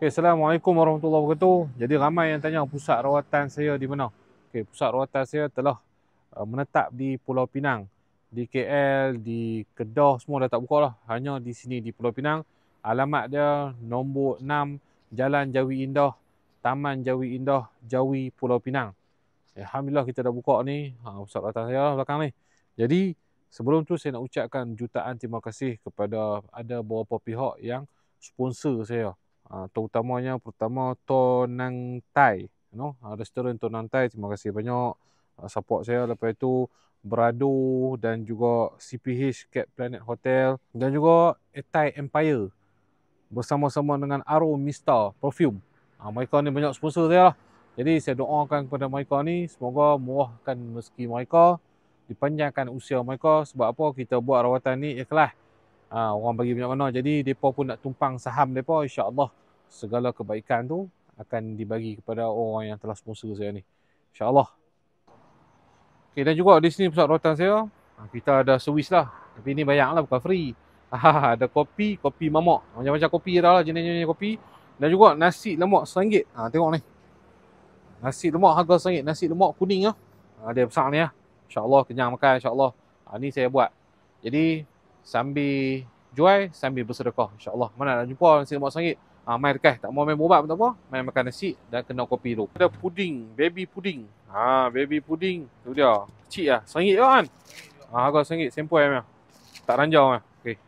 Okay, Assalamualaikum warahmatullahi wabarakatuh. Jadi ramai yang tanya pusat rawatan saya di mana. Okay, pusat rawatan saya telah menetap di Pulau Pinang. Di KL, di Kedah semua dah tak buka lah. Hanya di sini di Pulau Pinang. Alamat dia nombor 6 Jalan Jawi Indah, Taman Jawi Indah, Jawi, Pulau Pinang. Alhamdulillah kita dah buka ni. Pusat rawatan saya lah belakang ni. Jadi sebelum tu saya nak ucapkan jutaan terima kasih kepada ada beberapa pihak yang sponsor saya. Terutamanya pertama Tonang Thai, restoran Tonang Thai, terima kasih banyak support saya. Lepas itu Berado dan juga CPH Cat Planet Hotel dan juga Etai Empire bersama-sama dengan Aro Mista Perfume. Mereka ni banyak sponsor saya lah. Jadi saya doakan kepada mereka ni semoga murahkan rezeki mereka, dipanjangkan usia mereka. Sebab apa kita buat rawatan ni ikhlas. Orang bagi banyak mana. Jadi mereka pun nak tumpang saham mereka. InsyaAllah segala kebaikan tu akan dibagi kepada orang yang telah sponsor saya ni. InsyaAllah. Okay, dan juga di sini pusat rawatan saya, kita ada servis lah. Tapi ni bayar lah, bukan free. Ada kopi, kopi mamak. Macam-macam kopi dah lah, jenis-jenis kopi. Dan juga nasi lemak RM1. Tengok ni. Nasi lemak harga RM1. Nasi lemak kuning lah. Dia besar ni lah. InsyaAllah kenyang makan, insyaAllah. Ni saya buat. Jadi sambil jual, sambil bersedekah, insyaAllah. Mana nak jumpa nasi lemak RM1? Main dekat, tak mau main berubat pun tak apa. Main makan nasi dan kena kopi dulu. Ada puding, baby puding. Baby puding. Tu dia. Kecil lah. RM1 je kan? Harga RM1. Sempoi punya. Tak ranjau lah. Okay.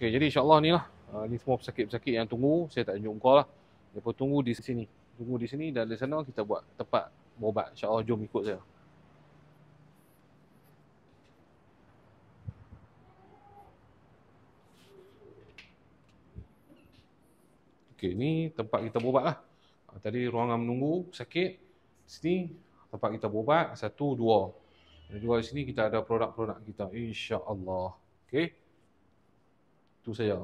Okay, jadi insyaAllah ni lah. Ni semua pesakit-pesakit yang tunggu. Saya tak tunjuk muka lah. Mereka tunggu di sini. Tunggu di sini dan di sana kita buat tempat berubat. InsyaAllah jom ikut saya. Okay, ni tempat kita berubat lah. Tadi ruangan menunggu, sakit. Sini tempat kita berubat, 1, 2. Dan juga di sini kita ada produk-produk kita, insya-Allah. Okay, itu saja.